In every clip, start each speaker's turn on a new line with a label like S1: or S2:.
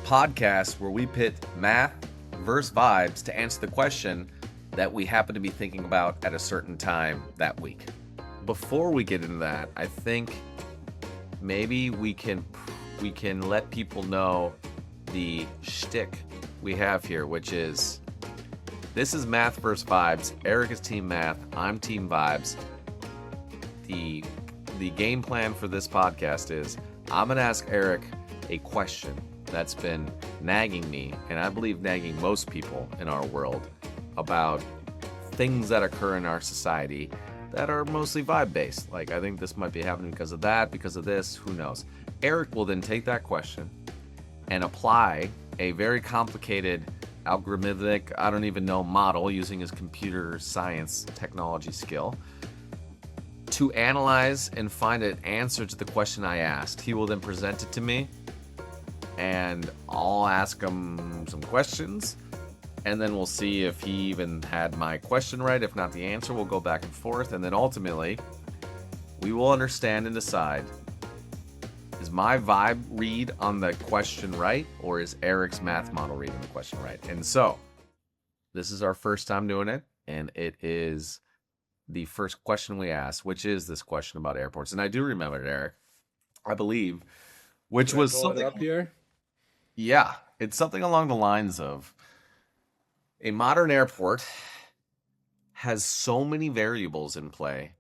S1: podcast where we pit math versus vibes to answer the question that we happen to be thinking about at a certain time that week. Before we get into that, I think maybe we can let people know the shtick we have here, which is this is math versus vibes. Eric is team math. I'm team vibes. The game plan for this podcast is I'm going to ask Eric a question that's been nagging me, and I believe nagging most people in our world, about things that occur in our society that are mostly vibe-based. Like, I think this might be happening because of that, because of this, who knows. Eric will then take that question and apply a very complicated algorithmic, I don't even know, model using his computer science technology skill to analyze and find an answer to the question I asked. He will then present it to me, and I'll ask him some questions, and then we'll see if he even had my question right. If not the answer, we'll go back and forth, and then ultimately, we will understand and decide, is my vibe read on the question right, or is Eric's math model reading the question right? And so, this is our first time doing it, and it is the first question we asked, which is this question about airports. And I do remember it, Eric, I believe, which was something
S2: up here.
S1: Yeah, it's something along the lines of a modern airport has so many variables in play.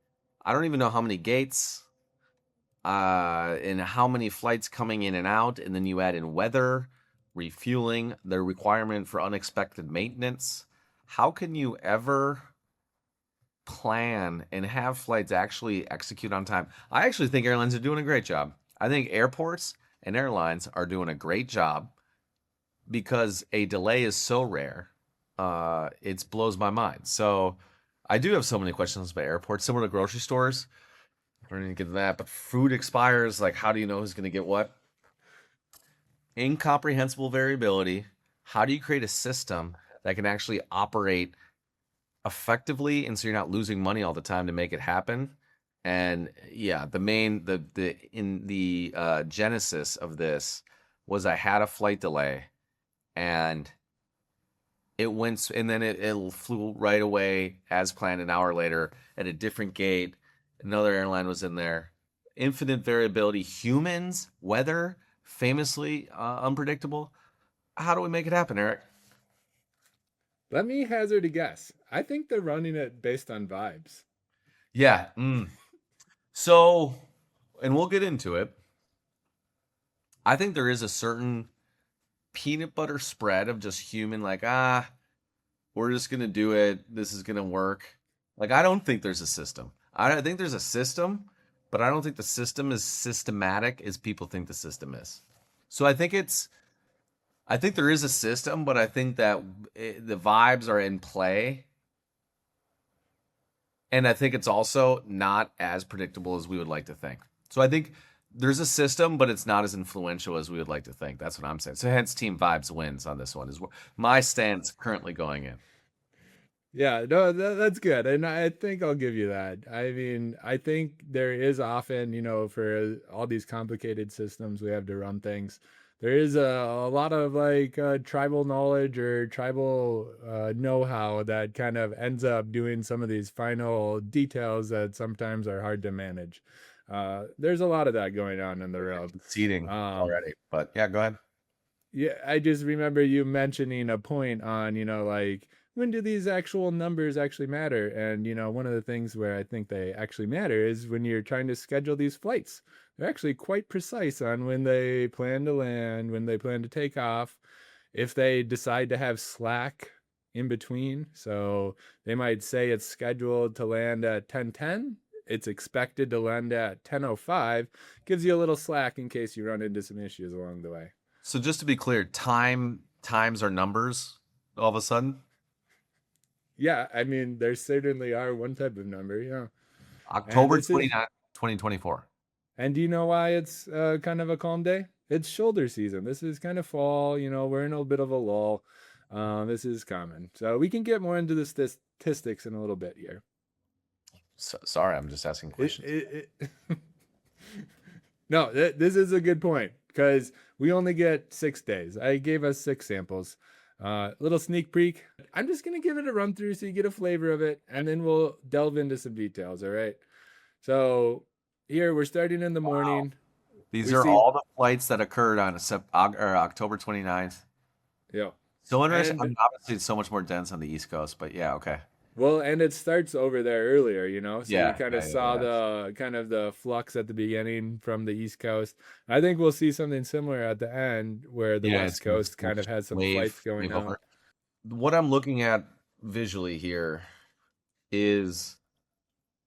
S1: I don't even know how many gates, and how many flights coming in and out, and then you add in weather, refueling, the requirement for unexpected maintenance. How can you ever plan and have flights actually execute on time? I actually think airlines are doing a great job. I think airports and airlines are doing a great job because a delay is so rare. It blows my mind. So I do have so many questions about airports, similar to grocery stores. I don't even get to that, but food expires. Like, how do you know who's going to get what? Incomprehensible variability. How do you create a system that can actually operate effectively, and so you're not losing money all the time to make it happen? And yeah, the genesis of this was I had a flight delay, and it went, and then it flew right away as planned. An hour later at a different gate, another airline was in there. Infinite variability, humans, weather, famously unpredictable. How do we make it happen, Eric?
S2: Let me hazard a guess. I think they're running it based on vibes.
S1: Yeah. So, and we'll get into it. I think there is a certain peanut butter spread of just human, like, we're just going to do it. This is going to work. Like, I don't think there's a system. I think there's a system, but I don't think the system is systematic as people think the system is. So I think there is a system, but I think that the vibes are in play. And I think it's also not as predictable as we would like to think. So I think there's a system, but it's not as influential as we would like to think. That's what I'm saying. So hence Team Vibes wins on this one, is my stance currently going in.
S2: Yeah, no, that's good. And I think I'll give you that. I mean, I think there is often, for all these complicated systems we have to run things, there is a lot of like tribal knowledge or tribal know-how that kind of ends up doing some of these final details that sometimes are hard to manage. There's a lot of that going on in the realm.
S1: Seating already, but yeah, go ahead.
S2: Yeah, I just remember you mentioning a point on, like, when do these actual numbers actually matter? And, one of the things where I think they actually matter is when you're trying to schedule these flights. They're actually quite precise on when they plan to land, when they plan to take off, if they decide to have slack in between. So they might say it's scheduled to land at 10:10. It's expected to land at 10:05. Gives you a little slack in case you run into some issues along the way.
S1: So just to be clear, times are numbers all of a sudden?
S2: Yeah, I mean, there certainly are one type of number, yeah.
S1: October 29th, 2024.
S2: And do you know why it's kind of a calm day? It's shoulder season. This is kind of fall, we're in a bit of a lull. This is common. So we can get more into the statistics in a little bit here.
S1: Sorry, I'm just asking questions.
S2: No, this is a good point. because we only get 6 days. I gave us 6 samples. Little sneak peek. I'm just gonna give it a run through so you get a flavor of it, and then we'll delve into some details. All right. So here we're starting in the
S1: Wow.
S2: morning.
S1: These
S2: We
S1: are
S2: see,
S1: all the flights that occurred on October 29th.
S2: yeah,
S1: So interesting. I
S2: and
S1: mean, obviously, it's so much more dense on the East Coast, but yeah, okay.
S2: well, and it starts over there earlier, so you
S1: Yeah,
S2: kind of
S1: yeah, yeah,
S2: saw
S1: yeah.
S2: the kind of the flux at the beginning from the East Coast. I think we'll see something similar at the end where the
S1: Yeah,
S2: West
S1: it's gonna
S2: Coast kind of has some
S1: wave
S2: flights going
S1: wave over.
S2: out.
S1: What I'm looking at visually here is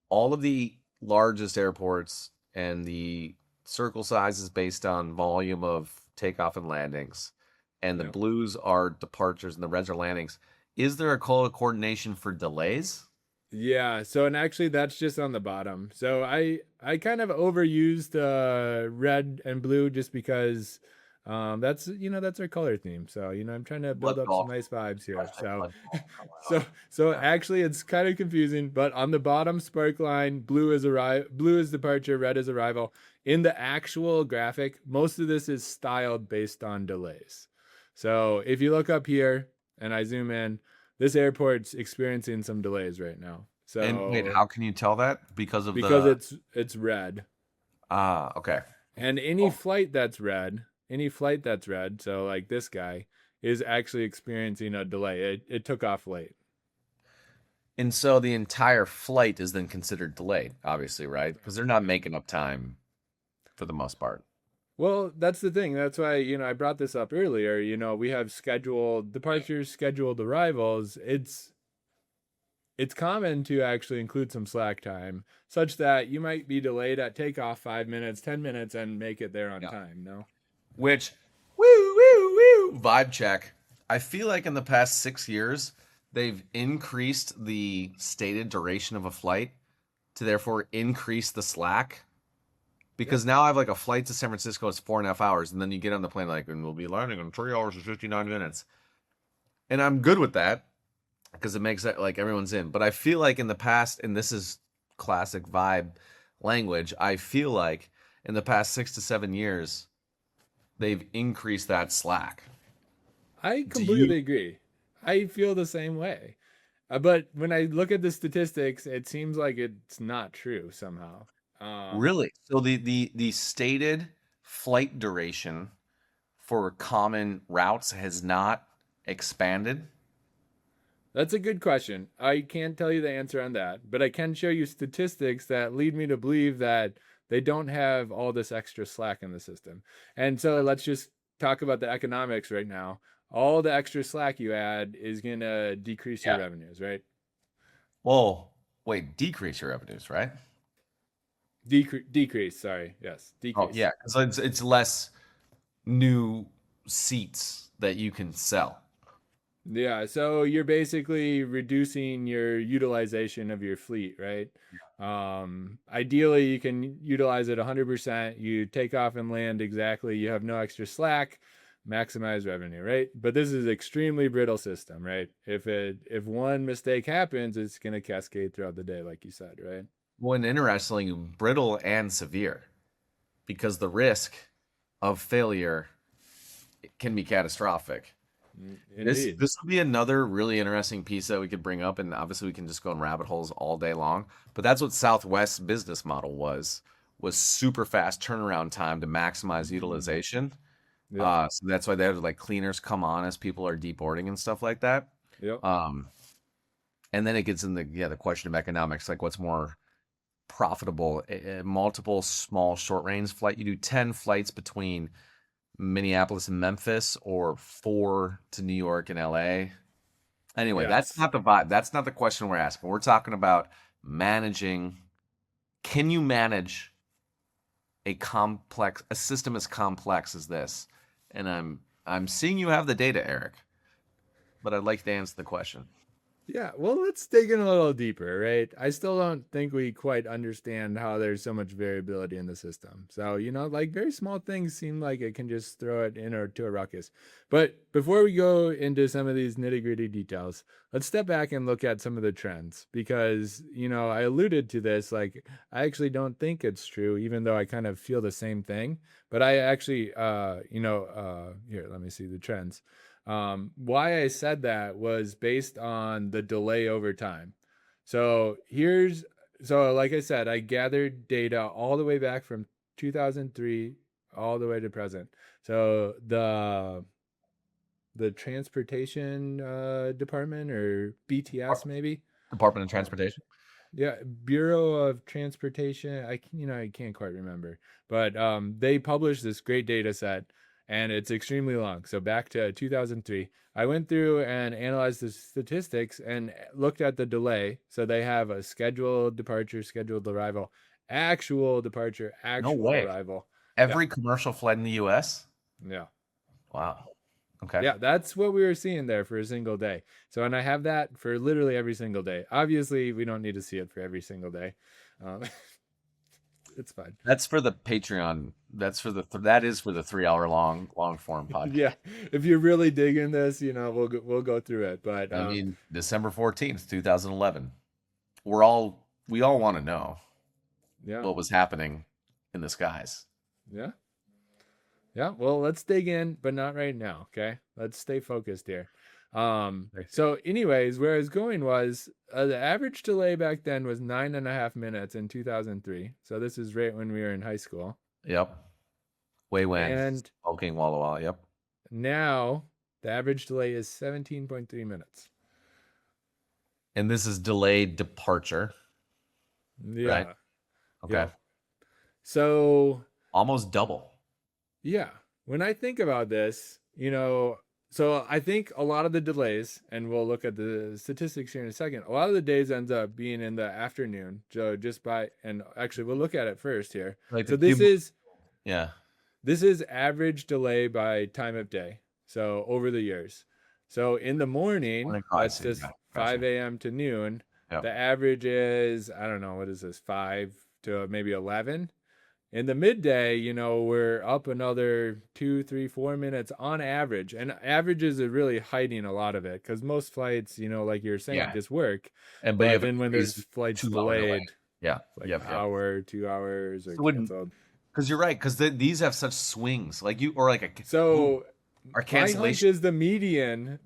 S1: all of the largest airports and the circle sizes based on volume of takeoff and landings, and the
S2: Yeah.
S1: blues are departures and the reds are landings. Is there a call of coordination for delays?
S2: Yeah, so and actually that's just on the bottom. So I kind of overused red and blue just because that's our color theme. So, I'm trying to
S1: Blood
S2: build up some
S1: golf.
S2: nice vibes here.
S1: Hashtag
S2: So
S1: blood golf. Oh,
S2: so
S1: wow.
S2: so
S1: Yeah.
S2: actually it's kind of confusing, but on the bottom spark line, blue is departure, red is arrival. In the actual graphic, most of this is styled based on delays. So if you look up here and I zoom in, this airport's experiencing some delays right now.
S1: And wait,
S2: So
S1: how can you tell that? Because of
S2: because
S1: the
S2: it's red.
S1: okay.
S2: And
S1: Oh.
S2: any flight that's red, so like this guy is actually experiencing a delay. It took off late.
S1: And so the entire flight is then considered delayed, obviously, right? Because they're not
S2: Yeah.
S1: making up time for the most part.
S2: Well, that's the thing. That's why, I brought this up earlier. We have scheduled departures, scheduled arrivals. It's common to actually include some slack time such that you might be delayed at takeoff 5 minutes, 10 minutes, and make it there on
S1: Yeah.
S2: time. No?
S1: Which, woo, woo, woo, vibe check. I feel like in the past 6 years, they've increased the stated duration of a flight to therefore increase the slack.
S2: Yep.
S1: Because now I have like a flight to San Francisco, it's 4.5 hours, and then you get on the plane like, and we'll be landing in 3 hours and 59 minutes. And I'm good with that because it makes it like everyone's in. But I feel like in the past, and this is classic vibe language, I feel like in the past 6 to 7 years, they've increased that slack.
S2: I
S1: Do you
S2: completely agree. I feel the same way. But when I look at the statistics, it seems like it's not true somehow. Um,
S1: really? So the stated flight duration for common routes has not expanded?
S2: that's a good question. I can't tell you the answer on that, but I can show you statistics that lead me to believe that they don't have all this extra slack in the system. And so let's just talk about the economics right now. All the extra slack you add is going to decrease your
S1: Yeah.
S2: revenues, right?
S1: Well, wait, decrease your revenues, right?
S2: Decrease, sorry. Yes,
S1: Oh,
S2: decrease.
S1: yeah, because it's less new seats that you can sell.
S2: Yeah, so you're basically reducing your utilization of your fleet, right? Ideally, you can utilize it 100%. You take off and land exactly. You have no extra slack, maximize revenue, right? But this is extremely brittle system, right? If one mistake happens, it's going to cascade throughout the day, like you said, right?
S1: Well, and interestingly, brittle and severe, because the risk of failure can be catastrophic. This
S2: Indeed.
S1: this would be another really interesting piece that we could bring up, and obviously we can just go in rabbit holes all day long. But that's what Southwest's business model was super fast turnaround time to maximize
S2: Mm,
S1: utilization.
S2: yep.
S1: So that's why they have like cleaners come on as people are deboarding and stuff like that.
S2: Yep.
S1: Um, and then it gets in the question of economics, like what's more profitable, multiple small short range flight. You do 10 flights between Minneapolis and Memphis or 4 to New York and LA. Anyway, that's
S2: Yes.
S1: not the vibe. That's not the question we're asking. We're talking about managing. Can you manage a system as complex as this? And I'm seeing you have the data, Eric, but I'd like to answer the question.
S2: Yeah, well, let's dig in a little deeper, right? I still don't think we quite understand how there's so much variability in the system. So, like very small things seem like it can just throw it in or to a ruckus. But before we go into some of these nitty gritty details, let's step back and look at some of the trends because, I alluded to this. Like, I actually don't think it's true, even though I kind of feel the same thing. But I actually, here, let me see the trends. Why I said that was based on the delay over time. So like I said, I gathered data all the way back from 2003 all the way to present. So the transportation department, or BTS maybe.
S1: Department of
S2: Um,
S1: Transportation.
S2: yeah, Bureau of Transportation. I can't quite remember, but they published this great data set, and it's extremely long. So back to 2003, I went through and analyzed the statistics and looked at the delay. So they have a scheduled departure, scheduled arrival, actual departure,
S1: No
S2: actual
S1: way.
S2: arrival. Yeah,
S1: Every commercial flight in the U.S.
S2: yeah.
S1: Wow. Okay.
S2: Yeah, that's what we were seeing there for a single day. So, and I have that for literally every single day. Obviously, we don't need to see it for every single day. Um, it's fine.
S1: That's for the Patreon. That is for the 3 hour long form podcast.
S2: Yeah, if you're really digging this, we'll go through it. But
S1: I mean, December 14th, 2011. We all want to know
S2: yeah,
S1: what was happening in the skies.
S2: yeah, yeah. Well, let's dig in, but not right now. Okay, let's stay focused here. So anyways, where I was going was the average delay back then was 9.5 minutes in 2003. So this is right when we were in high school.
S1: Yep. Way when.
S2: And
S1: Smoking Walla Walla. Yep.
S2: now the average delay is 17.3 minutes.
S1: And this is delayed departure.
S2: Yeah.
S1: Right? Okay.
S2: Yeah. So
S1: Almost double.
S2: yeah, when I think about this, so I think a lot of the delays, and we'll look at the statistics here in a second, a lot of the days ends up being in the afternoon. So and actually we'll look at it first here.
S1: Like
S2: So
S1: yeah.
S2: this is average delay by time of day. So over the years. So in the morning, that's just 5 a.m. to noon.
S1: Yep.
S2: The average is, I don't know, what is this, 5 to maybe 11? In the midday, we're up another 2, 3, 4 minutes on average. And averages are really hiding a lot of it because most flights, like you're saying, just work.
S1: And
S2: but then when there's flights delayed,
S1: yeah,
S2: like an hour, 2 hours, or canceled.
S1: Because you're right, because these have such swings, like you, or like a
S2: So
S1: our
S2: my hunch
S1: cancellation.
S2: is the median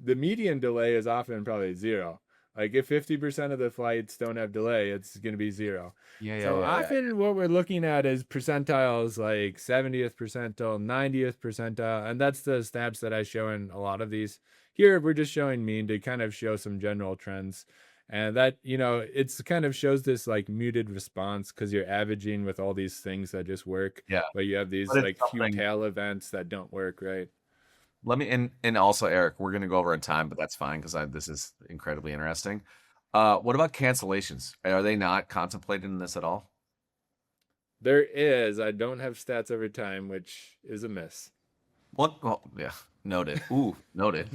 S2: delay is often probably 0. Like if 50% of the flights don't have delay, it's going to be 0. So often what we're looking at is percentiles like 70th percentile, 90th percentile, and that's the stats that I show in a lot of these. Here we're just showing mean to kind of show some general trends. And that, it's kind of shows this like muted response because you're averaging with all these things that just work.
S1: Yeah.
S2: But you have these like few tail events that don't work, right?
S1: Let me and also Eric, we're gonna go over in time, but that's fine because this is incredibly interesting. What about cancellations? Are they not contemplated in this at all?
S2: There is. I don't have stats over time, which is a miss.
S1: What? Well, yeah, noted. Ooh, noted.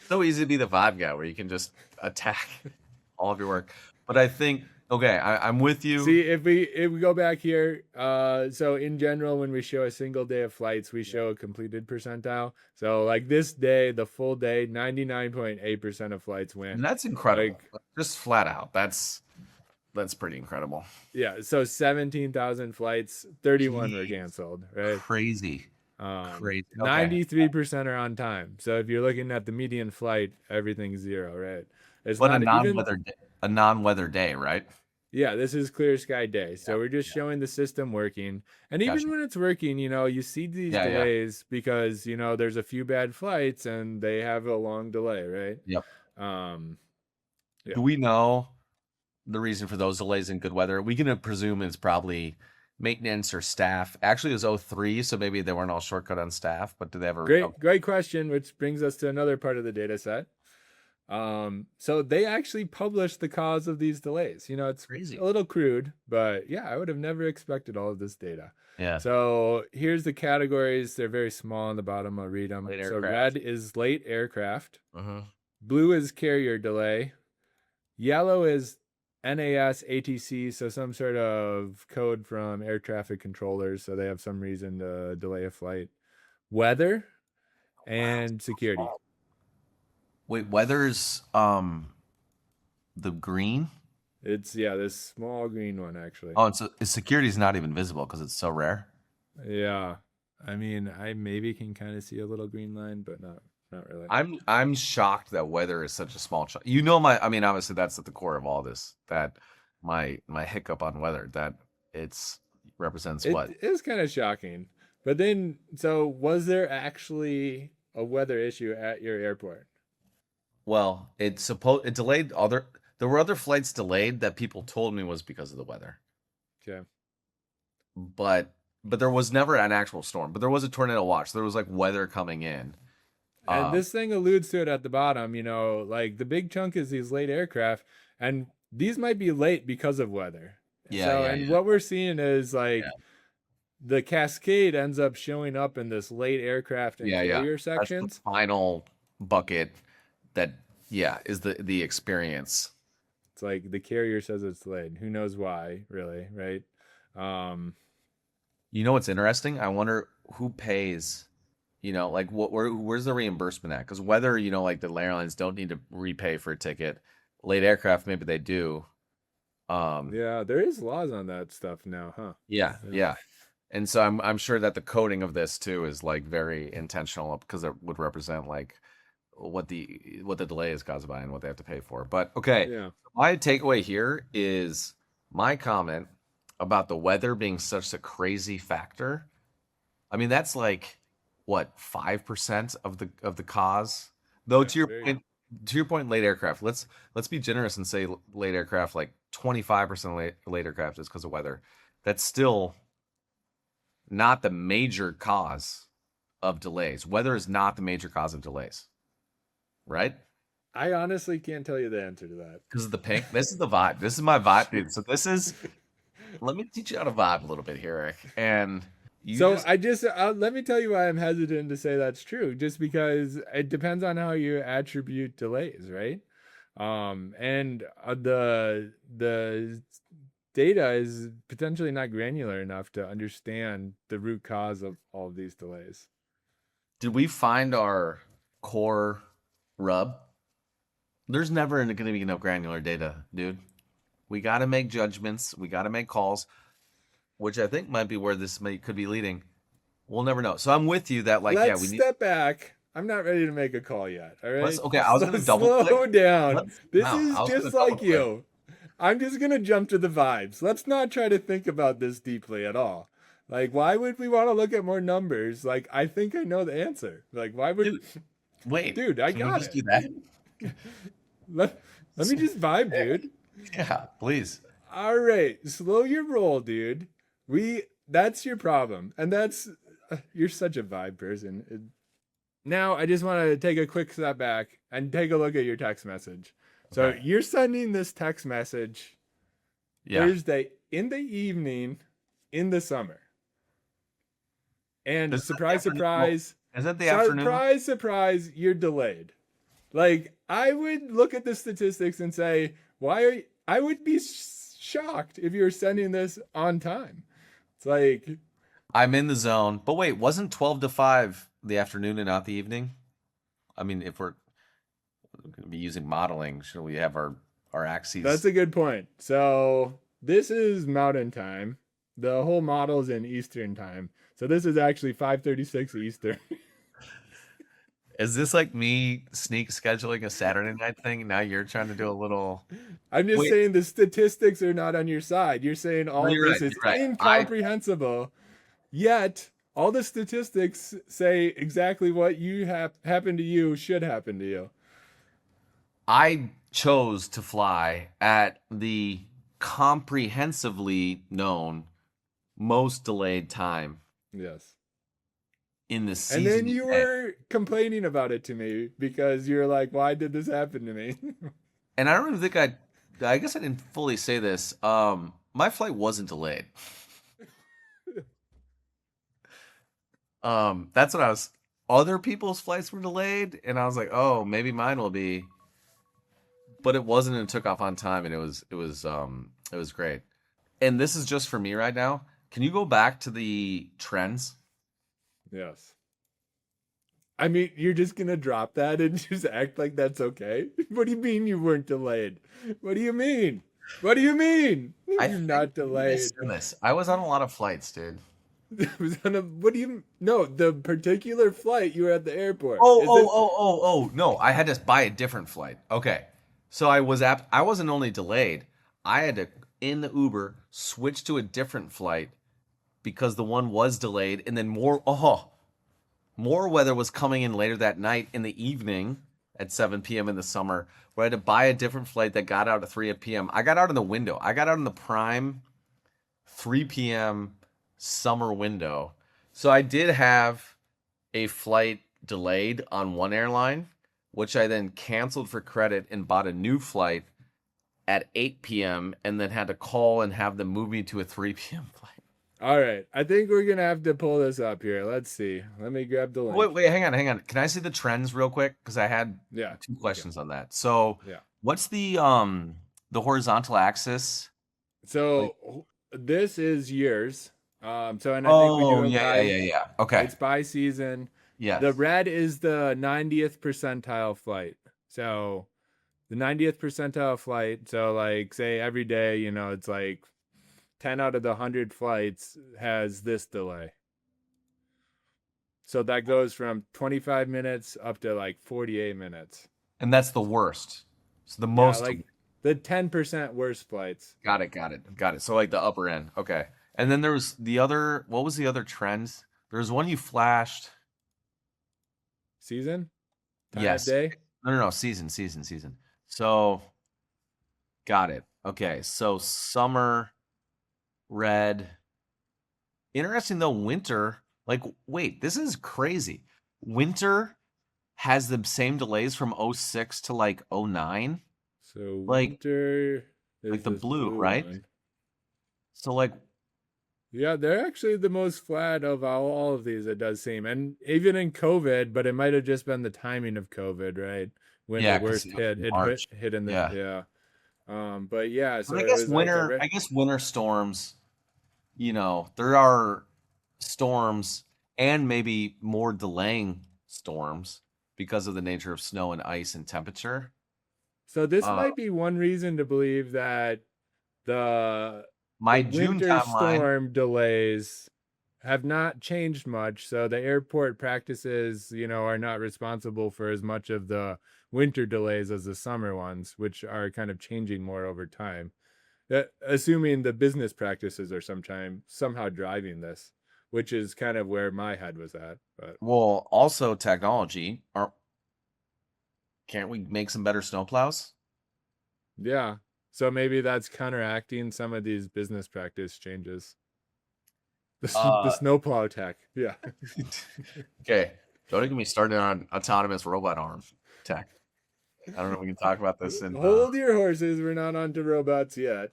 S1: So easy to be the vibe guy where you can just attack all of your work. But I think okay, I'm with you.
S2: See, if we go back here, so in general, when we show a single day of flights, we show a completed percentile. So like this day, the full day, 99.8% of flights went.
S1: And that's incredible. Just flat out. That's pretty incredible.
S2: Yeah. So 17,000 flights, 31 were canceled. Right.
S1: Crazy. Crazy.
S2: 93% are on time. So if you're looking at the median flight, everything's 0. Right. It's
S1: but a non-weather day, right?
S2: Yeah, this is clear sky day. So we're just showing the system working. And even when it's working, you see these delays because, there's a few bad flights and they have a long delay, right?
S1: Yep. Do we know the reason for those delays in good weather? We can presume it's probably maintenance or staff. Actually, it was 03, so maybe they weren't all shortcut on staff, but do they ever...
S2: Great question, which brings us to another part of the data set. So they actually published the cause of these delays. It's crazy, a little crude, but yeah, I would have never expected all of this data.
S1: Yeah.
S2: So here's the categories. They're very small on the bottom. I'll read them. So red is late aircraft. Blue is carrier delay. Yellow is NAS ATC, so some sort of code from air traffic controllers, so they have some reason to delay a flight. Weather
S1: Wow.
S2: and security.
S1: Wait, weather's the green?
S2: It's yeah, this small green one actually.
S1: Oh, and so security is not even visible because it's so rare.
S2: Yeah. I mean, I maybe can kind of see a little green line, but not really.
S1: I'm shocked that weather is such a small chunk. You know my I mean obviously that's at the core of all this that my hiccup on weather that it's represents
S2: It
S1: what?
S2: is kind of shocking. But then so was there actually a weather issue at your airport?
S1: Well, it delayed other there were other flights delayed that people told me was because of the weather.
S2: Okay.
S1: But there was never an actual storm. But there was a tornado watch. There was like weather coming in.
S2: And
S1: Um
S2: this thing alludes to it at the bottom, like the big chunk is these late aircraft, and these might be late because of weather.
S1: yeah,
S2: So,
S1: yeah,
S2: and
S1: yeah.
S2: what we're seeing is
S1: Yeah.
S2: like the cascade ends up showing up in this late aircraft and
S1: Yeah, yeah.
S2: carrier
S1: That's the
S2: sections.
S1: final bucket that yeah, is the experience.
S2: It's like the carrier says it's late. Who knows why, really, right? Um,
S1: You know what's interesting? I wonder who pays, like where's the reimbursement at? Because whether, like the airlines don't need to repay for a ticket, late aircraft maybe they do. Um,
S2: yeah, there is laws on that stuff now, huh?
S1: yeah,
S2: Yeah.
S1: yeah. And so I'm sure that the coding of this too is like very intentional because it would represent like what the delay is caused by and what they have to pay for. But okay,
S2: Yeah.
S1: my takeaway here is my comment about the weather being such a crazy factor. I mean, that's like what 5% of the cause. Though
S2: Yeah. Very.
S1: to your point, late aircraft. Let's be generous and say late aircraft like 25% late aircraft is because of weather. That's still not the major cause of delays. Weather is not the major cause of delays, right?
S2: I honestly can't tell you the answer to that.
S1: Because of the pink. This is the vibe. This is my vibe, dude. So this is. Let me teach you how to vibe a little bit here, Eric. And you
S2: So
S1: just
S2: I just let me tell you why I'm hesitant to say that's true. Just because it depends on how you attribute delays, right? And the data is potentially not granular enough to understand the root cause of all of these delays.
S1: did we find our core rub? There's never going to be enough granular data, dude. We got to make judgments. We got to make calls, which I think might be where could be leading. We'll never know. So I'm with you that like yeah,
S2: Let's
S1: we need.
S2: step back. I'm not ready to make a call yet. All
S1: Let's
S2: right,
S1: okay. I was going to double
S2: slow
S1: click.
S2: down.
S1: Let's
S2: This
S1: no.
S2: is
S1: I was going
S2: just
S1: to double
S2: like
S1: click.
S2: you. I'm just gonna jump to the vibes. Let's not try to think about this deeply at all. Like, why would we want to look at more numbers? Like, I think I know the answer. Like, why would,
S1: Dude, wait.
S2: dude? I
S1: Can we
S2: got
S1: just
S2: it.
S1: do that?
S2: Let me just vibe, dude.
S1: Yeah, please.
S2: All right, slow your roll, dude. That's your problem, and that's you're such a vibe person. Now, I just want to take a quick step back and take a look at your text message. So
S1: Okay.
S2: you're sending this text message
S1: Yeah.
S2: Thursday in the evening in the summer. And
S1: Is that the
S2: surprise,
S1: afternoon? Well,
S2: surprise,
S1: is that the afternoon?
S2: surprise, surprise, you're delayed. Like, I would look at the statistics and say, I would be shocked if you were sending this on time. It's like,
S1: I'm in the zone. But wait, wasn't 12 to 5 the afternoon and not the evening? I mean, if we're going to be using modeling, should we have our
S2: that's
S1: axes?
S2: a good point. So, this is mountain time. The whole model's in Eastern time. So, this is actually 5:36 Eastern.
S1: Is this like me sneak scheduling a Saturday night thing? Now you're trying to do a little.
S2: I'm just
S1: Wait,
S2: saying the statistics are not on your side. You're saying
S1: no,
S2: all of
S1: you're
S2: this
S1: right.
S2: is
S1: You're right.
S2: incomprehensible, yet all the statistics say exactly what happened to you should happen to you.
S1: I chose to fly at the comprehensively known most delayed time
S2: Yes.
S1: in the
S2: And then
S1: season.
S2: you were complaining about it to me because you're like, why did this happen to me?
S1: And I don't even think I guess I didn't fully say this. My flight wasn't delayed. That's what I was other people's flights were delayed, and I was like, oh, maybe mine will be. But it wasn't, and it took off on time, and it was great. And this is just for me right now. Can you go back to the trends?
S2: Yes. I mean, you're just gonna drop that and just act like that's okay? What do you mean you weren't delayed? What do you mean? What do you mean?
S1: I
S2: You're
S1: think
S2: not
S1: you may have
S2: delayed.
S1: seen this. I was on a lot of flights, dude.
S2: It was on a, what do you, no, the particular flight you were at the airport.
S1: Oh,
S2: Is
S1: oh,
S2: it,
S1: oh, oh, oh. No, I had to buy a different flight. Okay. So I wasn't only delayed, I had to in the Uber switch to a different flight because the one was delayed, and then more weather was coming in later that night in the evening at 7 p.m. in the summer, where I had to buy a different flight that got out at 3 p.m. I got out in the window. I got out in the prime 3 p.m. summer window. So I did have a flight delayed on one airline, which I then canceled for credit and bought a new flight at 8 p.m. and then had to call and have them move me to a 3 p.m. flight.
S2: all right. I think we're gonna have to pull this up here. Let's see. Let me grab the
S1: Wait,
S2: link.
S1: wait, hang on, hang on. Can I see the trends real quick? Because I had
S2: Yeah.
S1: two
S2: Okay.
S1: questions on that. So,
S2: Yeah.
S1: what's the horizontal axis? Like,
S2: So this is years. So and I think we do
S1: oh
S2: it
S1: yeah, yeah,
S2: by,
S1: yeah, yeah. Okay.
S2: it's by season. The
S1: Yes.
S2: red is the 90th percentile flight. So the 90th percentile flight. So like say every day, it's like 10 out of the 100 flights has this delay. So that goes from 25 minutes up to like 48 minutes.
S1: And that's the worst. So the
S2: Yeah,
S1: most.
S2: like the 10% worst flights.
S1: Got it, got it, got it. So like the upper end. Okay. And then there was the other, what was the other trends? There was one you flashed.
S2: Season? Time of
S1: Yes.
S2: day?
S1: No, no, no. Season. So got it. Okay. So summer, red. Interesting though, winter. Like, wait, this is crazy. Winter has the same delays from '06 to like '09.
S2: So
S1: Like
S2: winter
S1: like
S2: is
S1: the
S2: this
S1: blue,
S2: blue
S1: right?
S2: one.
S1: So like
S2: Yeah, they're actually the most flat of all of these, it does seem. And even in COVID, but it might have just been the timing of COVID, right? When the
S1: yeah, because
S2: worst
S1: it was
S2: hit,
S1: in
S2: it
S1: March.
S2: hit in the,
S1: Yeah.
S2: yeah. But yeah, so
S1: But
S2: it was like
S1: I guess winter storms, there are storms and maybe more delaying storms because of the nature of snow and ice and temperature.
S2: so this
S1: Uh,
S2: might be one reason to believe that the the
S1: my June
S2: winter
S1: timeline,
S2: storm delays have not changed much. So the airport practices, are not responsible for as much of the winter delays as the summer ones, which are kind of changing more over time. Assuming the business practices are somehow driving this, which is kind of where my head was at. But
S1: well, also technology. Can't we make some better snowplows?
S2: yeah, so maybe that's counteracting some of these business practice changes. The
S1: Uh,
S2: snowplow tech, yeah.
S1: okay, don't get me started on autonomous robot arm tech. I don't know if we can talk about this in
S2: Hold your horses. We're not onto robots yet.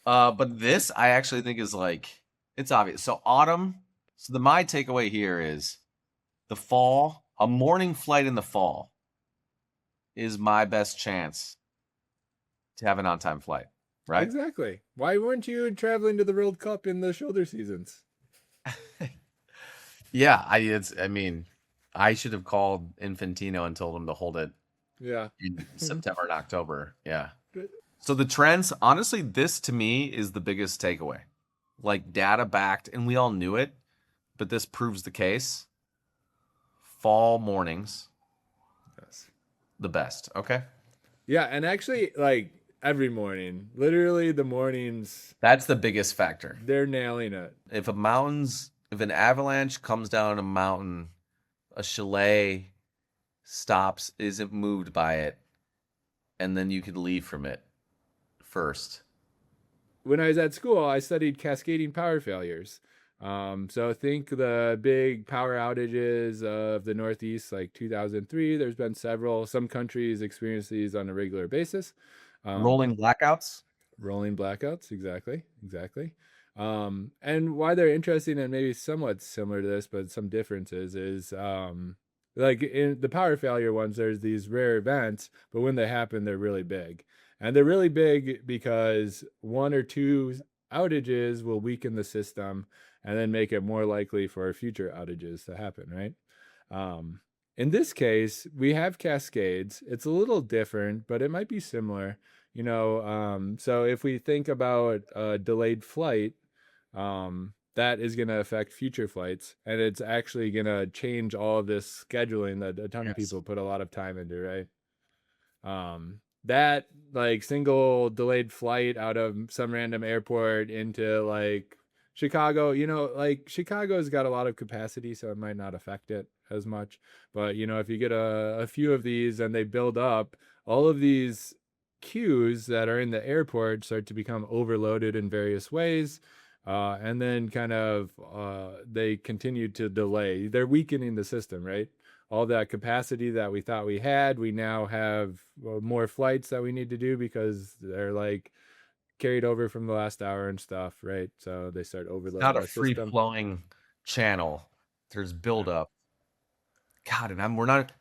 S1: but this I actually think is like it's obvious. So autumn. So the my takeaway here is the fall. A morning flight in the fall is my best chance to have an on-time flight, right?
S2: Exactly. Why weren't you traveling to the World Cup in the shoulder seasons?
S1: Yeah, I mean, I should have called Infantino and told him to hold it
S2: Yeah.
S1: in September and October. Yeah. So the trends, honestly, this to me is the biggest takeaway. Like data backed, and we all knew it, but this proves the case. Fall mornings,
S2: Yes.
S1: the best. Okay.
S2: Yeah, and actually, like every morning, literally the mornings,
S1: That's the biggest factor.
S2: they're nailing it.
S1: If an avalanche comes down a mountain, a chalet stops, isn't moved by it, and then you could leave from it first.
S2: When I was at school, I studied cascading power failures. So think the big power outages of the Northeast, like 2003. There's been several. Some countries experience these on a regular basis. Um,
S1: Rolling blackouts?
S2: Rolling blackouts, exactly. And why they're interesting and maybe somewhat similar to this, but some differences is Like in the power failure ones, there's these rare events, but when they happen, they're really big. And they're really big because one or two outages will weaken the system and then make it more likely for future outages to happen, right? Um, in this case, we have cascades. It's a little different, but it might be similar. So if we think about a delayed flight, that is going to affect future flights, and it's actually going to change all of this scheduling that a ton of
S1: Yes.
S2: people put a lot of time into, right? That like single delayed flight out of some random airport into like Chicago, like Chicago's got a lot of capacity, so it might not affect it as much. But if you get a few of these and they build up, all of these queues that are in the airport start to become overloaded in various ways. And then kind of they continue to delay. They're weakening the system, right? All that capacity that we thought we had, we now have more flights that we need to do because they're like carried over from the last hour and stuff, right? So they start
S1: It's
S2: overloading
S1: not a
S2: the
S1: free
S2: system.
S1: flowing channel. There's buildup. God, and we're not.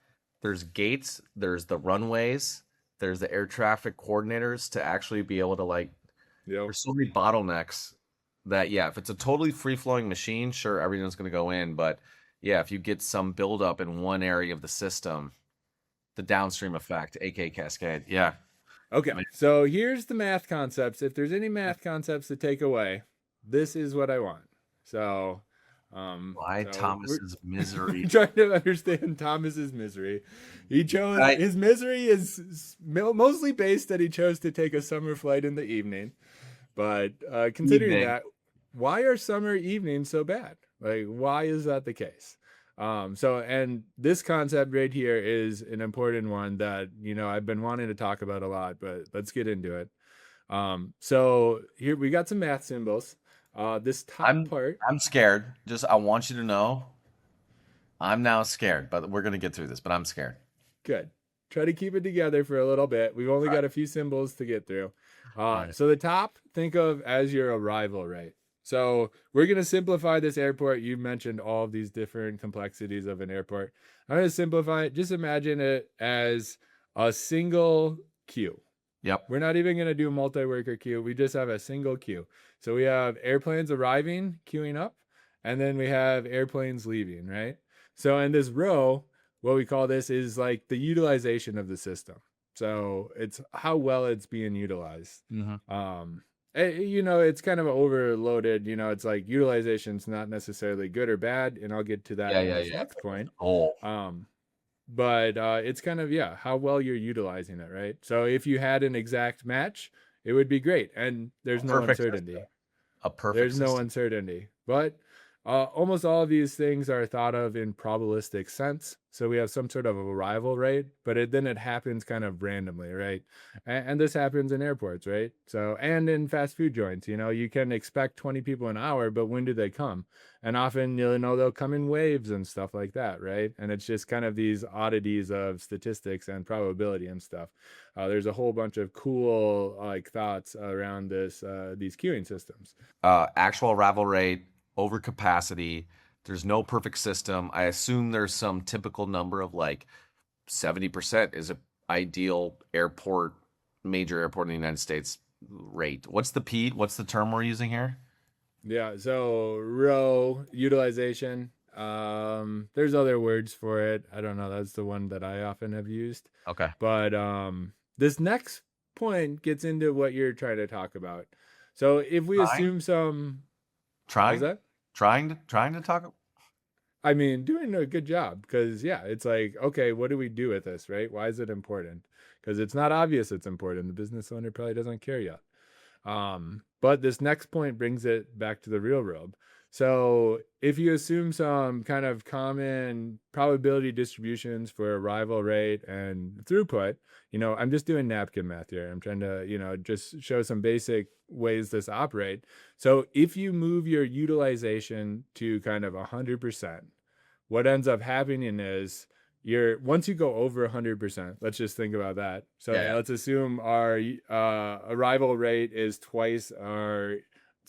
S1: There's gates. There's the runways. There's the air traffic coordinators to actually be able to like.
S2: Yep.
S1: There's so many bottlenecks that yeah, if it's a totally free flowing machine, sure everything's going to go in, but yeah, if you get some buildup in one area of the system, the downstream effect, aka cascade, yeah.
S2: Okay.
S1: Man,
S2: So here's the math concepts. If there's any math concepts to take away, this is what I want. So,
S1: why
S2: we're
S1: Thomas's misery?
S2: trying to understand Thomas's misery. He chose
S1: I
S2: his misery is mostly based that he chose to take a summer flight in the evening. But considering
S1: evening.
S2: that, why are summer evenings so bad? Like, why is that the case? And this concept right here is an important one that I've been wanting to talk about a lot, but let's get into it. So here we got some math symbols. This top
S1: I'm
S2: part,
S1: I'm scared. Just I want you to know I'm now scared, but we're gonna get through this. But I'm scared.
S2: good. Try to keep it together for a little bit. We've only
S1: All right.
S2: got a few symbols to get through.
S1: All right.
S2: So the top, think of as your arrival rate. So we're going to simplify this airport. You mentioned all of these different complexities of an airport. I'm going to simplify it. Just imagine it as a single queue.
S1: Yep.
S2: We're not even going to do a multi-worker queue. We just have a single queue. So we have airplanes arriving, queuing up, and then we have airplanes leaving, right? So in this row, what we call this is like the utilization of the system. So it's how well it's being utilized.
S1: Mm-hmm.
S2: It's kind of overloaded. It's like utilization's not necessarily good or bad, and I'll get to that
S1: Yeah,
S2: in
S1: yeah,
S2: this
S1: yeah.
S2: next point.
S1: Oh,
S2: But it's kind of, yeah, how well you're utilizing it, right? So if you had an exact match, it would be great, and
S1: a
S2: there's no
S1: perfect
S2: uncertainty.
S1: system. A perfect
S2: There's no
S1: system.
S2: uncertainty. But almost all of these things are thought of in probabilistic sense. So we have some sort of arrival rate, but then it happens kind of randomly, right? And this happens in airports, right? So, and in fast food joints, you can expect 20 people an hour, but when do they come? And often, they'll come in waves and stuff like that, right? And it's just kind of these oddities of statistics and probability and stuff. There's a whole bunch of cool like thoughts around these queuing systems.
S1: Actual arrival rate, overcapacity. There's no perfect system. I assume there's some typical number of like 70% is a ideal airport, major airport in the United States rate. What's the P? What's the term we're using here?
S2: Yeah, so row utilization. There's other words for it. I don't know. That's the one that I often have used.
S1: Okay.
S2: But this next point gets into what you're trying to talk about. So if we
S1: Trying,
S2: assume some, how's
S1: trying,
S2: that?
S1: trying to talk.
S2: I mean, doing a good job because yeah, it's like, okay, what do we do with this, right? Why is it important? Because it's not obvious it's important. The business owner probably doesn't care yet. But this next point brings it back to the real world. So if you assume some kind of common probability distributions for arrival rate and throughput, I'm just doing napkin math here. I'm trying to, just show some basic ways this operate. So if you move your utilization to kind of 100%, what ends up happening is once you go over 100%, let's just think about that. So
S1: Yeah, yeah.
S2: let's assume our arrival rate is twice our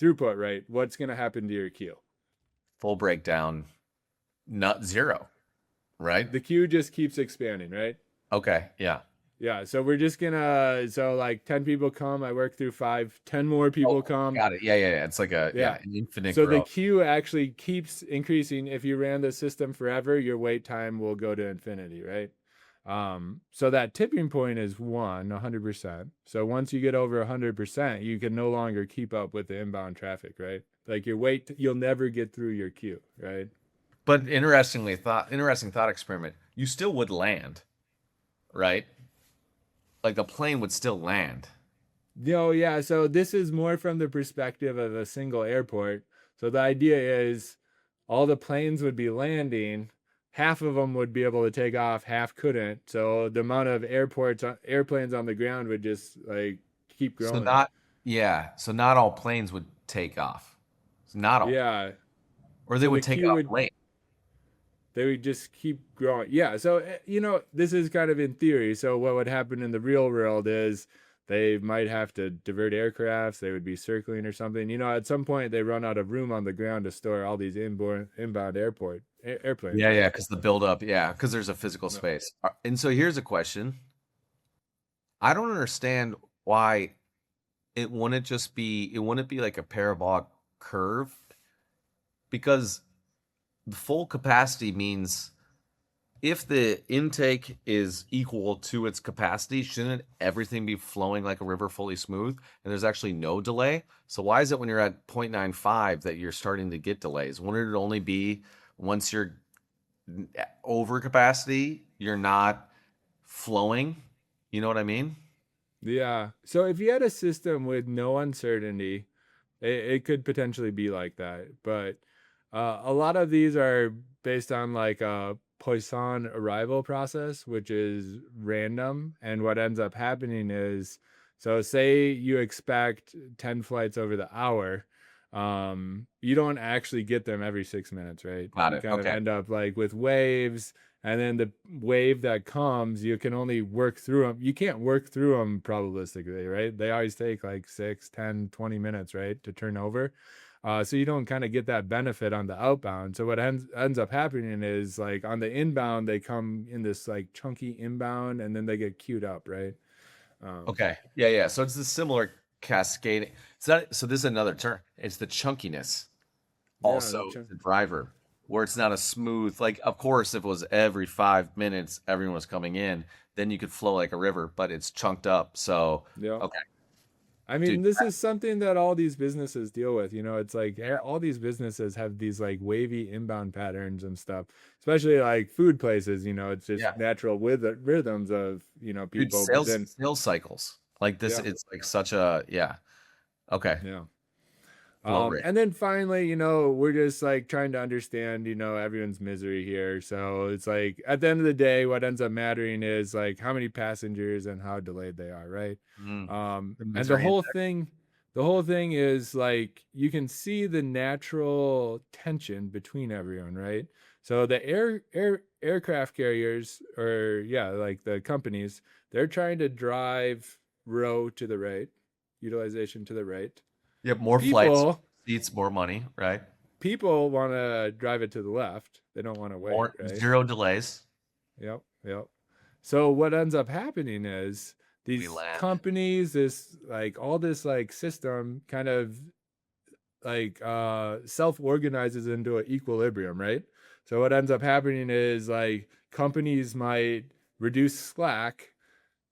S2: throughput rate. What's going to happen to your queue?
S1: Full breakdown, not zero, right?
S2: The queue just keeps expanding, right?
S1: Okay, yeah.
S2: Yeah, so we're just gonna, so like 10 people come, I work through 5, 10 more
S1: Oh,
S2: people come.
S1: got it. Yeah, yeah, yeah. It's like
S2: Yeah.
S1: an infinite
S2: So the
S1: growth.
S2: queue actually keeps increasing. If you ran the system forever, your wait time will go to infinity, right? So that tipping point is 100%. So once you get over 100%, you can no longer keep up with the inbound traffic, right? Like your wait, you'll never get through your queue, right?
S1: But interesting thought experiment. You still would land, right? Like the plane would still land.
S2: Yeah. So this is more from the perspective of a single airport. So the idea is all the planes would be landing. Half of them would be able to take off, half couldn't. So the amount of airplanes on the ground would just like keep
S1: So
S2: growing.
S1: not, yeah. So not all planes would take off. So not all,
S2: Yeah.
S1: or they
S2: So
S1: would
S2: the
S1: take
S2: queue
S1: off
S2: would,
S1: late.
S2: they would just keep growing. Yeah. So, this is kind of in theory. So, what would happen in the real world is they might have to divert aircrafts. They would be circling or something. At some point, they run out of room on the ground to store all these inbound airplanes,
S1: Yeah, yeah,
S2: right?
S1: because the buildup, yeah, because there's a physical
S2: No.
S1: space. And so here's a question. I don't understand why it wouldn't be like a parabolic curve because the full capacity means if the intake is equal to its capacity, shouldn't everything be flowing like a river fully smooth and there's actually no delay? So why is it when you're at 0.95 that you're starting to get delays? Wouldn't it only be once you're over capacity, you're not flowing? You know what I mean?
S2: Yeah. So, if you had a system with no uncertainty, it could potentially be like that. But a lot of these are based on like a Poisson arrival process, which is random. And what ends up happening is, so say you expect 10 flights over the hour, you don't actually get them every 6 minutes, right?
S1: Got
S2: You
S1: it.
S2: kind of
S1: Okay.
S2: end up like with waves. And then the wave that comes, you can only work through them. You can't work through them probabilistically, right? They always take like 6, 10, 20 minutes, right, to turn over. So you don't kind of get that benefit on the outbound. So what ends up happening is like on the inbound, they come in this like chunky inbound and then they get queued up, right? Um,
S1: Okay. Yeah, yeah. So it's a similar cascading. So this is another term. It's the chunkiness
S2: yeah,
S1: also the driver, where it's not a smooth, like of course if it was every 5 minutes everyone was coming in, then you could flow like a river, but it's chunked up. So
S2: yeah.
S1: okay,
S2: I
S1: dude.
S2: mean, this is something that all these businesses deal with. It's like all these businesses have these like wavy inbound patterns and stuff, especially like food places. It's
S1: Yeah.
S2: just natural with the rhythms of,
S1: Dude,
S2: people. But then,
S1: sales cycles. Like this,
S2: yeah,
S1: it's like such a yeah. Okay.
S2: yeah.
S1: Flow rate.
S2: And then finally, we're just like trying to understand, everyone's misery here. So it's like at the end of the day, what ends up mattering is like how many passengers and how delayed they are, right?
S1: The
S2: And the
S1: misery
S2: whole
S1: index.
S2: thing, the whole thing is like you can see the natural tension between everyone, right? So the aircraft carriers, or yeah, like the companies, they're trying to drive row to the right, utilization to the right.
S1: You have more flights,
S2: People
S1: seats, more money, right?
S2: people want to drive it to the left. They don't want to wait,
S1: More
S2: right?
S1: zero delays.
S2: Yep, yep. So what ends up happening is
S1: We
S2: these
S1: land.
S2: companies, this like all this like system kind of like self-organizes into an equilibrium, right? So what ends up happening is like companies might reduce slack,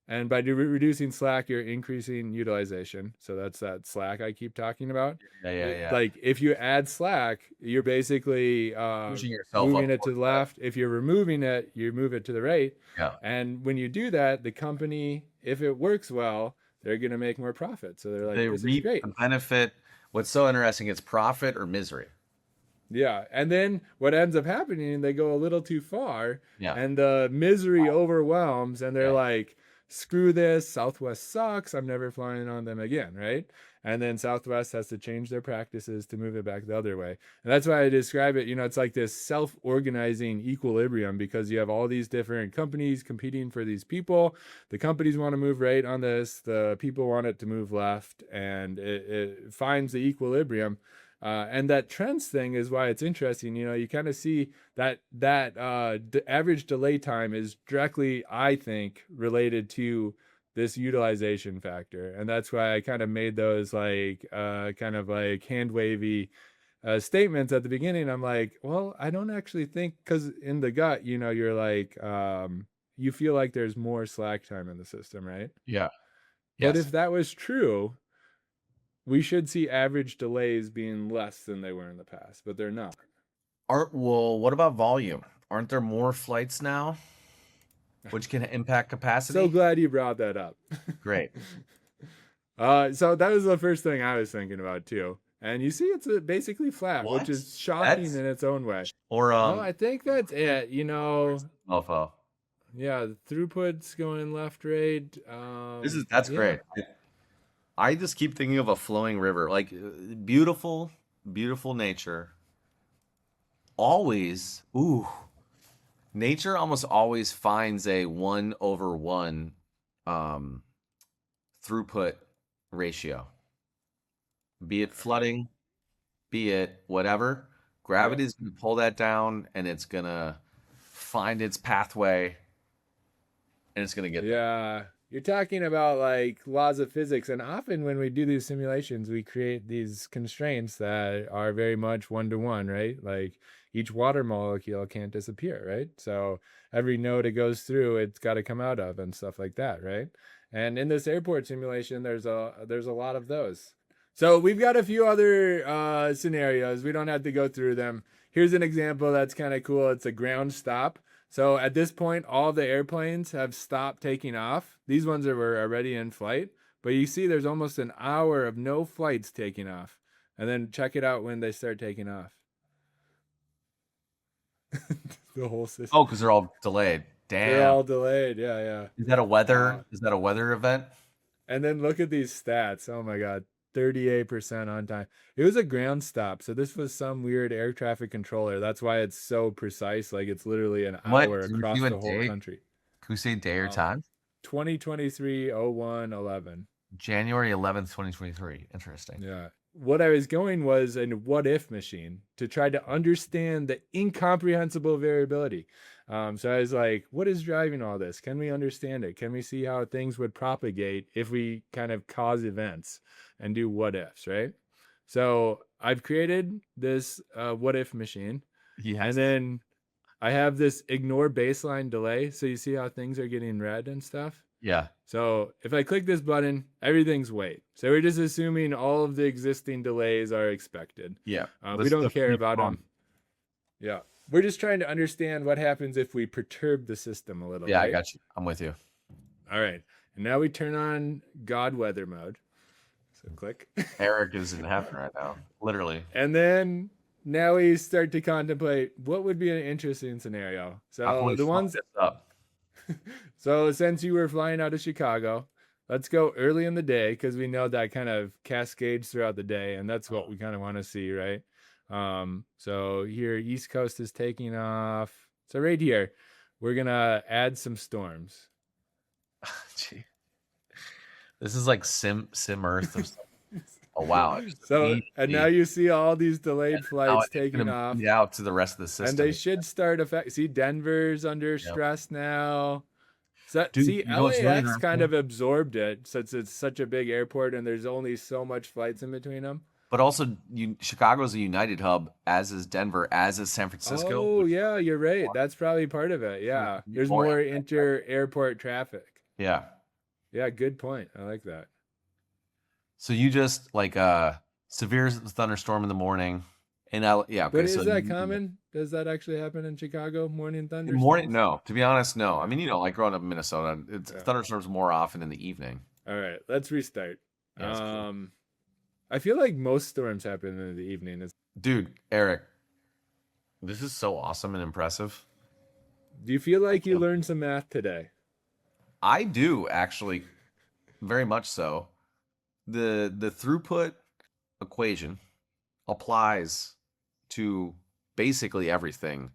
S2: and by reducing slack, you're increasing utilization. So that's that slack I keep talking about.
S1: Yeah, yeah, yeah.
S2: Like if you add slack, you're basically
S1: Pushing yourself
S2: moving
S1: up
S2: it to
S1: towards
S2: the
S1: that.
S2: left. If you're removing it, you move it to the right.
S1: Yeah.
S2: And when you do that, the company, if it works well, they're going to make more profit. So they're like,
S1: They
S2: this is
S1: reap
S2: great.
S1: the benefit. What's so interesting, it's profit or misery.
S2: Yeah. And then what ends up happening, they go a little too far
S1: Yeah.
S2: and the misery overwhelms and they're
S1: Yeah.
S2: like, screw this. Southwest sucks. I'm never flying on them again. Right. And then Southwest has to change their practices to move it back the other way. And that's why I describe it, it's like this self organizing equilibrium because you have all these different companies competing for these people. The companies want to move right on this, the people want it to move left, and it finds the equilibrium. And that trends thing is why it's interesting. You kind of see that average delay time is directly, I think, related to this utilization factor, and that's why I kind of made those like kind of like hand wavy statements at the beginning. I'm like, well, I don't actually think, because in the gut, you're like, you feel like there's more slack time in the system, right?
S1: Yeah.
S2: But
S1: Yes.
S2: if that was true, we should see average delays being less than they were in the past, but they're not.
S1: Well, what about volume? Aren't there more flights now, which can impact
S2: So
S1: capacity?
S2: glad you brought that up.
S1: Great.
S2: So that was the first thing I was thinking about too. And you see, it's basically flat, which
S1: What?
S2: is shocking
S1: That's
S2: in its own way.
S1: or
S2: No, I think that's it.
S1: mofo.
S2: Yeah, the throughput's going left, right.
S1: That's
S2: Yeah,
S1: great. I just keep thinking of a flowing river, like beautiful, beautiful nature. Always, ooh, nature almost always finds a 1/1 um, throughput ratio. Be it flooding, be it whatever,
S2: yeah,
S1: gravity's gonna pull that down, and it's gonna find its pathway, and it's gonna get there.
S2: yeah. You're talking about like laws of physics, and often when we do these simulations, we create these constraints that are very much one to one, right? Like each water molecule can't disappear, right? So every node it goes through, it's got to come out of, and stuff like that, right? And in this airport simulation, there's a lot of those. So we've got a few other scenarios. We don't have to go through them. Here's an example that's kind of cool. It's a ground stop. So at this point, all the airplanes have stopped taking off. These ones were already in flight, but you see there's almost an hour of no flights taking off. And then check it out when they start taking off. The whole system.
S1: Oh, because they're all delayed.
S2: They're
S1: Damn.
S2: all delayed. Yeah, yeah.
S1: Is that a
S2: Uh,
S1: weather? Is that a weather event?
S2: and then look at these stats. Oh my God. 38% on time. It was a ground stop. So this was some weird air traffic controller. That's why it's so precise. Like it's literally an
S1: What?
S2: hour
S1: Can we
S2: across
S1: do a
S2: the whole
S1: day?
S2: country.
S1: Can we say day or
S2: Um,
S1: time?
S2: 2023 01 11.
S1: January 11th, 2023. Interesting.
S2: Yeah. What I was going was a what if machine to try to understand the incomprehensible variability. So I was like, what is driving all this? Can we understand it? Can we see how things would propagate if we kind of cause events and do what ifs, right? So I've created this what if machine, and
S1: Yes.
S2: then I have this ignore baseline delay. So you see how things are getting red and stuff.
S1: Yeah.
S2: So if I click this button, everything's wait. So we're just assuming all of the existing delays are expected.
S1: Yeah.
S2: We don't
S1: The
S2: care
S1: free
S2: about
S1: prompt.
S2: them. Yeah. We're just trying to understand what happens if we perturb the system a little,
S1: Yeah, I
S2: right?
S1: got you. I'm with you.
S2: All right. And now we turn on God weather mode. So click.
S1: Eric is in heaven right now. Literally.
S2: And then now we start to contemplate what would be an interesting scenario.
S1: How can
S2: So
S1: we
S2: the
S1: fuck
S2: ones
S1: this up?
S2: So since you were flying out of Chicago, let's go early in the day because we know that kind of cascades throughout the day, and that's what we kind of want to see, right? So here, East Coast is taking off. So right here, we're gonna add some storms.
S1: Gee. This is like Sim Earth or something. Oh wow.
S2: So and now you see all these delayed
S1: Now
S2: flights
S1: it's
S2: taking
S1: gonna
S2: off,
S1: bleed out to the rest of the
S2: and they
S1: system.
S2: should start affect. See, Denver's under
S1: Yep.
S2: stress now. So,
S1: Dude,
S2: see,
S1: you know what's really
S2: LAX kind
S1: hurtful?
S2: of absorbed it since it's such a big airport and there's only so much flights in between them.
S1: But also, Chicago's a United hub, as is Denver, as is San Francisco.
S2: Oh, yeah, you're right. That's probably part of it. Yeah. There's
S1: More
S2: more
S1: impact, right?
S2: inter-airport traffic.
S1: Yeah.
S2: Yeah, good point. I like that.
S1: So you just like severe thunderstorm in the morning, and yeah, okay.
S2: But
S1: So
S2: is that common? Does that actually happen in Chicago? Morning
S1: in morning,
S2: thunderstorms?
S1: no. To be honest, no. I mean, like growing up in Minnesota, it's
S2: Yeah.
S1: thunderstorms more often in the evening.
S2: All right, let's restart.
S1: Yeah, that's cool.
S2: I feel like most storms happen in the evening.
S1: Dude, Eric, this is so awesome and impressive.
S2: Do you feel like you learned some math today?
S1: I do actually, very much so. The throughput equation applies to basically everything,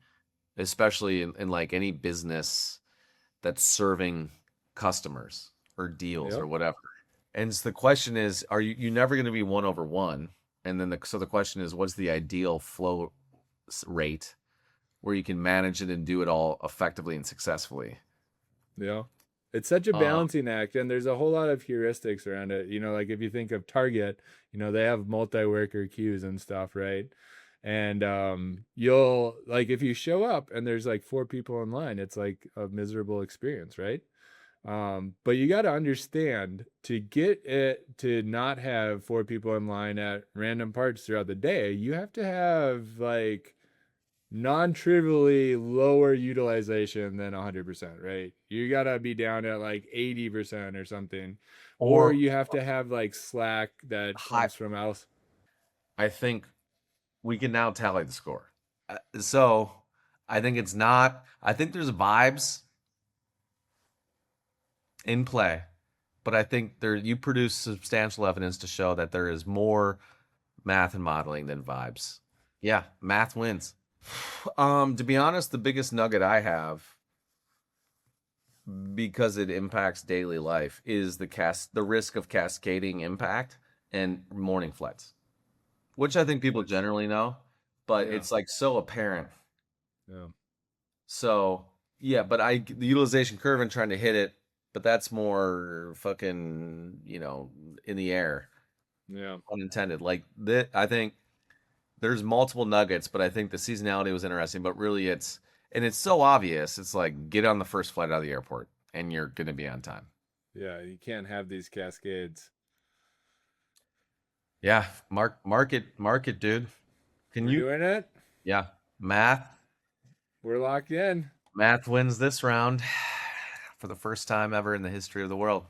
S1: especially in like any business that's serving customers or deals
S2: Yep.
S1: or whatever. And so the question is, are you never going to be 1/1? And then so the question is, what's the ideal flow rate where you can manage it and do it all effectively and successfully?
S2: Yeah. It's such a
S1: Um,
S2: balancing act, and there's a whole lot of heuristics around it. Like if you think of Target, they have multi-worker queues and stuff, right? And you'll like if you show up and there's like four people in line, it's like a miserable experience, right? But you got to understand to get it to not have four people in line at random parts throughout the day, you have to have like non-trivially lower utilization than 100%, right? You gotta be down at like 80% or something, or
S1: or
S2: you have to have like slack that
S1: high,
S2: comes from else.
S1: I think we can now tally the score. So I think it's not, I think there's vibes in play, but I think there you produce substantial evidence to show that there is more math and modeling than vibes. Yeah, math wins. To be honest, the biggest nugget I have, because it impacts daily life, is the risk of cascading impact and morning flights, which I think people generally know, but
S2: Yeah,
S1: it's like so apparent.
S2: yeah,
S1: So yeah, but the utilization curve and trying to hit it, but that's more fucking in the air,
S2: yeah,
S1: unintended. Like that, I think there's multiple nuggets, but I think the seasonality was interesting. But really, it's so obvious. It's like get on the first flight out of the airport, and you're gonna be on time.
S2: yeah. You can't have these cascades.
S1: Yeah, market, dude. Can
S2: We're
S1: you?
S2: doing it.
S1: Yeah, math
S2: We're locked in.
S1: math wins this round for the first time ever in the history of the world.